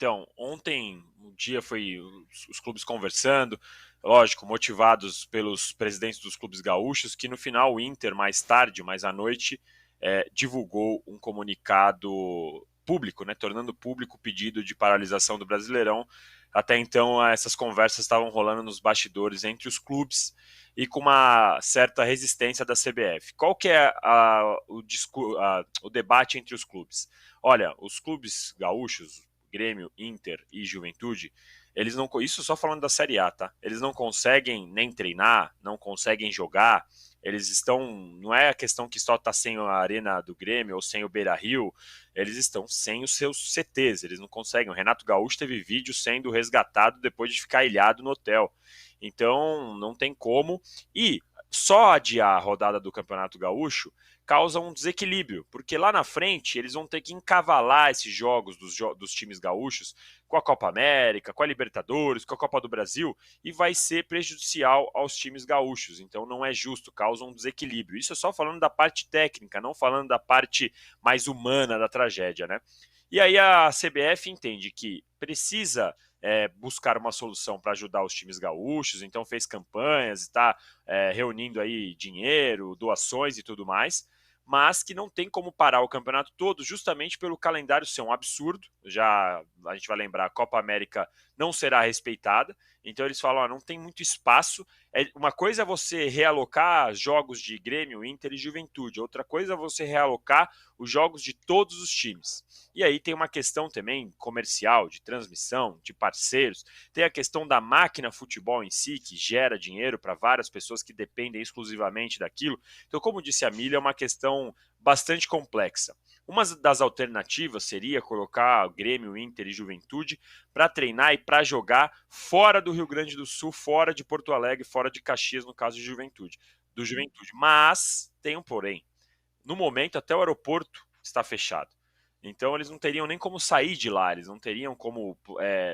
Então, ontem o dia foi os clubes conversando, lógico, motivados pelos presidentes dos clubes gaúchos, que no final o Inter, mais tarde, mais à noite, divulgou um comunicado público, né, tornando público o pedido de paralisação do Brasileirão. Até então, essas conversas estavam rolando nos bastidores entre os clubes e com uma certa resistência da CBF. Qual que é o debate entre os clubes? Olha, os clubes gaúchos, Grêmio, Inter e Juventude, eles não, isso só falando da Série A, tá? Eles não conseguem nem treinar, não conseguem jogar, eles estão, não é a questão que só tá sem a arena do Grêmio ou sem o Beira-Rio, eles estão sem os seus CTs, eles não conseguem. O Renato Gaúcho teve vídeo sendo resgatado depois de ficar ilhado no hotel. Então, não tem como. E só adiar a rodada do Campeonato Gaúcho causa um desequilíbrio, porque lá na frente eles vão ter que encavalar esses jogos dos times gaúchos com a Copa América, com a Libertadores, com a Copa do Brasil, e vai ser prejudicial aos times gaúchos. Então não é justo, causa um desequilíbrio. Isso é só falando da parte técnica, não falando da parte mais humana da tragédia, né? E aí a CBF entende que precisa buscar uma solução para ajudar os times gaúchos, então fez campanhas, está reunindo aí dinheiro, doações e tudo mais, mas que não tem como parar o campeonato todo justamente pelo calendário ser um absurdo. Já a gente vai lembrar, a Copa América não será respeitada, então eles falam, não tem muito espaço. Uma coisa é você realocar jogos de Grêmio, Inter e Juventude, outra coisa é você realocar os jogos de todos os times. E aí tem uma questão também comercial, de transmissão, de parceiros, tem a questão da máquina futebol em si, que gera dinheiro para várias pessoas que dependem exclusivamente daquilo. Então, como disse a Milha, é uma questão bastante complexa. Uma das alternativas seria colocar Grêmio, Inter e Juventude para treinar e para jogar fora do Rio Grande do Sul, fora de Porto Alegre, fora de Caxias, no caso de Juventude, do Juventude. Mas tem um porém. No momento, até o aeroporto está fechado. Então, eles não teriam nem como sair de lá, eles não teriam como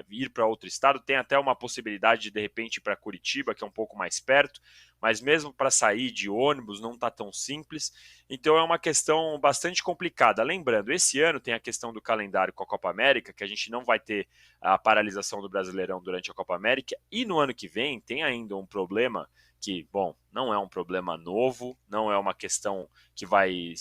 ir para outro estado. Tem até uma possibilidade de repente, ir para Curitiba, que é um pouco mais perto, mas mesmo para sair de ônibus não está tão simples. Então, é uma questão bastante complicada. Lembrando, esse ano tem a questão do calendário com a Copa América, que a gente não vai ter a paralisação do Brasileirão durante a Copa América, e no ano que vem tem ainda um problema que, bom, não é um problema novo, não é uma questão que vai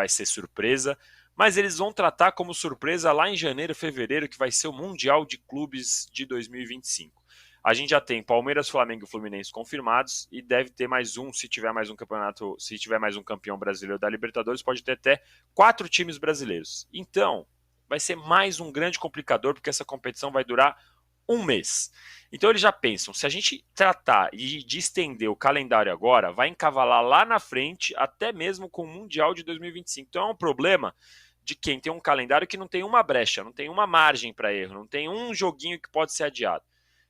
ser surpresa, mas eles vão tratar como surpresa lá em janeiro, fevereiro, que vai ser o Mundial de Clubes de 2025. A gente já tem Palmeiras, Flamengo e Fluminense confirmados e deve ter mais um, se tiver mais um campeonato, se tiver mais um campeão brasileiro da Libertadores, pode ter até 4 times brasileiros. Então, vai ser mais um grande complicador, porque essa competição vai durar um mês. Então eles já pensam, se a gente tratar de estender o calendário agora, vai encavalar lá na frente, até mesmo com o Mundial de 2025. Então é um problema de quem tem um calendário que não tem uma brecha, não tem uma margem para erro, não tem um joguinho que pode ser adiado.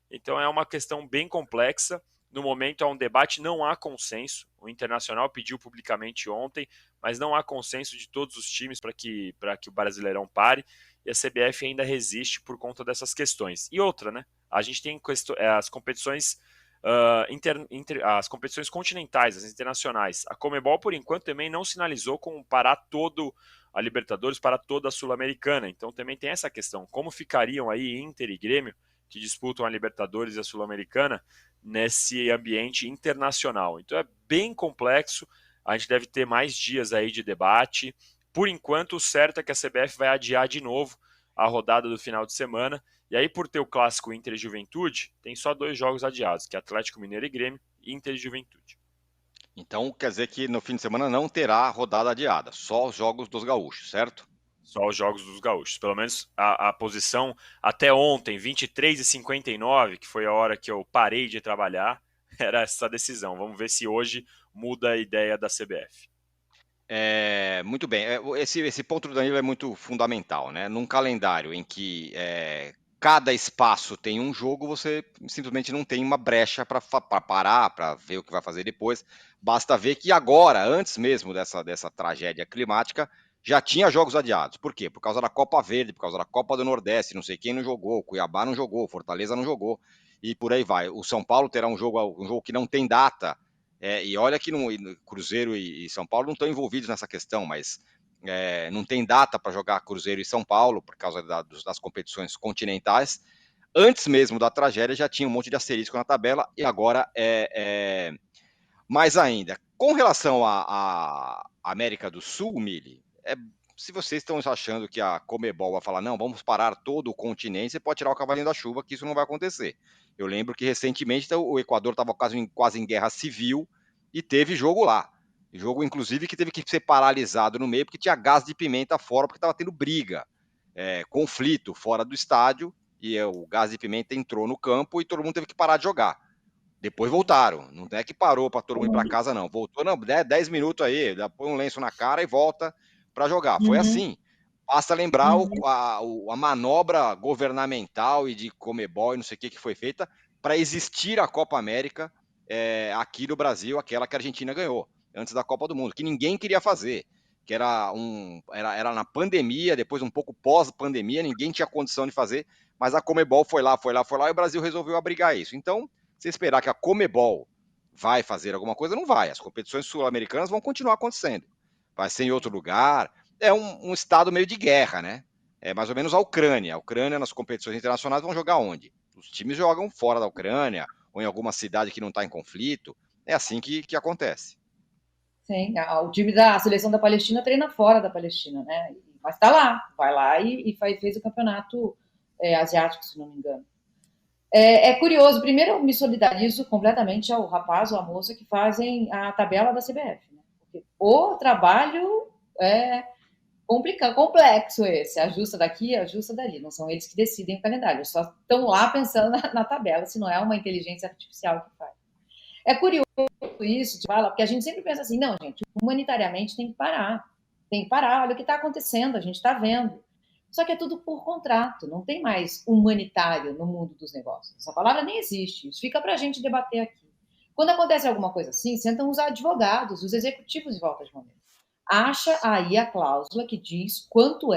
Então é uma questão bem complexa. No momento há um debate, não há consenso. O Internacional pediu publicamente ontem, mas não há consenso de todos os times para que o Brasileirão pare. E a CBF ainda resiste por conta dessas questões. E outra, né? A gente tem as competições as competições continentais, as internacionais. A Comebol, por enquanto, também não sinalizou como parar todo a Libertadores, para toda a Sul-Americana. Então também tem essa questão. Como ficariam aí Inter e Grêmio, que disputam a Libertadores e a Sul-Americana, nesse ambiente internacional? Então é bem complexo. A gente deve ter mais dias aí de debate. Por enquanto, o certo é que a CBF vai adiar de novo a rodada do final de semana. E aí, por ter o clássico Inter e Juventude, tem só 2 jogos adiados, que é Atlético Mineiro e Grêmio, e Inter e Juventude. Então quer dizer que no fim de semana não terá rodada adiada, só os jogos dos gaúchos, certo? Só os jogos dos gaúchos. Pelo menos a posição até ontem, 23h59, que foi a hora que eu parei de trabalhar, era essa decisão. Vamos ver se hoje muda a ideia da CBF. Muito bem. Esse ponto do Danilo é muito fundamental, né? Num calendário em que cada espaço tem um jogo, você simplesmente não tem uma brecha para parar, para ver o que vai fazer depois. Basta ver que agora, antes mesmo dessa tragédia climática, já tinha jogos adiados. Por quê? Por causa da Copa Verde, por causa da Copa do Nordeste, não sei quem não jogou, Cuiabá não jogou, Fortaleza não jogou, e por aí vai. O São Paulo terá um jogo que não tem data. E olha que Cruzeiro e São Paulo não estão envolvidos nessa questão, mas não tem data para jogar Cruzeiro e São Paulo, por causa das competições continentais. Antes mesmo da tragédia, já tinha um monte de asterisco na tabela, e agora mais ainda. Com relação à América do Sul, Mili, se vocês estão achando que a Comebol vai falar, não, vamos parar todo o continente, você pode tirar o cavalinho da chuva, que isso não vai acontecer. Eu lembro que recentemente o Equador estava quase em guerra civil e teve jogo lá. Jogo, inclusive, que teve que ser paralisado no meio, porque tinha gás de pimenta fora, porque estava tendo briga, conflito fora do estádio, e o gás de pimenta entrou no campo e todo mundo teve que parar de jogar. Depois voltaram. Não é que parou para todo mundo ir para casa, não. Voltou, não, 10 minutos aí, põe um lenço na cara e volta para jogar. Foi assim. Basta lembrar a manobra governamental e de Comebol e não sei o que foi feita para existir a Copa América aqui no Brasil, aquela que a Argentina ganhou, antes da Copa do Mundo, que ninguém queria fazer. Que era na pandemia, depois um pouco pós-pandemia, ninguém tinha condição de fazer, mas a Comebol foi lá, e o Brasil resolveu abrigar isso. Então, se esperar que a Comebol vai fazer alguma coisa, não vai. As competições sul-americanas vão continuar acontecendo. Vai ser em outro lugar. É um estado meio de guerra, né? É mais ou menos a Ucrânia. A Ucrânia, nas competições internacionais, vão jogar onde? Os times jogam fora da Ucrânia, ou em alguma cidade que não está em conflito. É assim que acontece. Sim, o time da seleção da Palestina treina fora da Palestina, né? Mas tá lá, vai lá e fez o campeonato asiático, se não me engano. É curioso, primeiro eu me solidarizo completamente ao rapaz ou à moça que fazem a tabela da CBF, né? Porque o trabalho é complexo esse, ajusta daqui, ajusta dali, não são eles que decidem o calendário, eles só estão lá pensando na tabela, se não é uma inteligência artificial que faz. É curioso isso, porque a gente sempre pensa assim, não, gente, humanitariamente tem que parar, olha o que está acontecendo, a gente está vendo. Só que é tudo por contrato, não tem mais humanitário no mundo dos negócios. Essa palavra nem existe, isso fica para a gente debater aqui. Quando acontece alguma coisa assim, sentam os advogados, os executivos de volta de momento. Acha aí a cláusula que diz quanto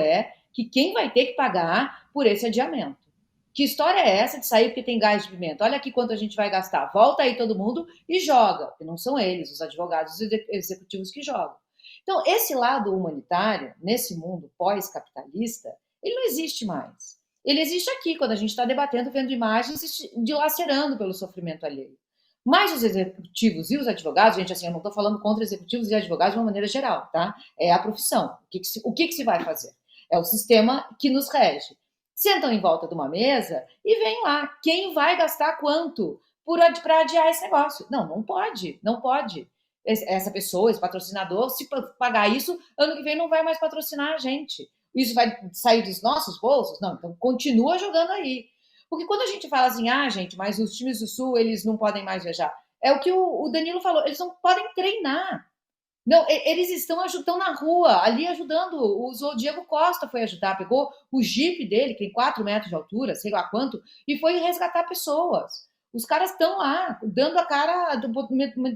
que quem vai ter que pagar por esse adiamento. Que história é essa de sair porque tem gás de pimenta? Olha aqui quanto a gente vai gastar. Volta aí todo mundo e joga. Porque não são eles, os advogados, os executivos que jogam. Então, esse lado humanitário, nesse mundo pós-capitalista, ele não existe mais. Ele existe aqui, quando a gente está debatendo, vendo imagens dilacerando pelo sofrimento alheio. Mas os executivos e os advogados, gente, assim, eu não estou falando contra executivos e advogados de uma maneira geral, tá? É a profissão. O que se vai fazer? É o sistema que nos rege. Sentam em volta de uma mesa e vem lá, quem vai gastar quanto para adiar esse negócio? Não pode, não pode. Essa pessoa, esse patrocinador, se pagar isso, ano que vem não vai mais patrocinar a gente. Isso vai sair dos nossos bolsos? Não, então continua jogando aí. Porque quando a gente fala assim, gente, mas os times do Sul, eles não podem mais viajar. É o que o Danilo falou, eles não podem treinar. Não, eles estão na rua, ali ajudando. O Diego Costa foi ajudar, pegou o jipe dele, que tem 4 metros de altura, sei lá quanto, e foi resgatar pessoas. Os caras estão lá, dando a cara,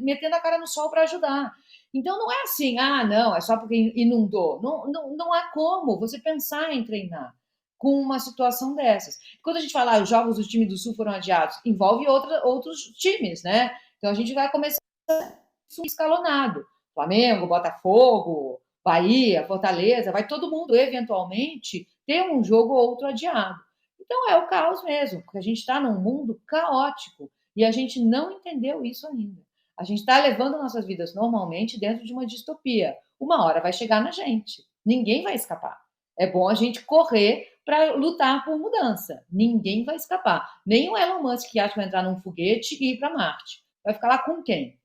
metendo a cara no sol para ajudar. Então não é assim, não, é só porque inundou. Não há como você pensar em treinar com uma situação dessas. Quando a gente fala, os jogos do time do Sul foram adiados, envolve outros times, né? Então a gente vai começar escalonado. Flamengo, Botafogo, Bahia, Fortaleza, vai todo mundo eventualmente ter um jogo ou outro adiado. Então é o caos mesmo, porque a gente está num mundo caótico e a gente não entendeu isso ainda. A gente está levando nossas vidas normalmente dentro de uma distopia. Uma hora vai chegar na gente. Ninguém vai escapar. É bom a gente correr para lutar por mudança. Ninguém vai escapar. Nem o Elon Musk que acha que vai entrar num foguete e ir para Marte. Vai ficar lá com quem?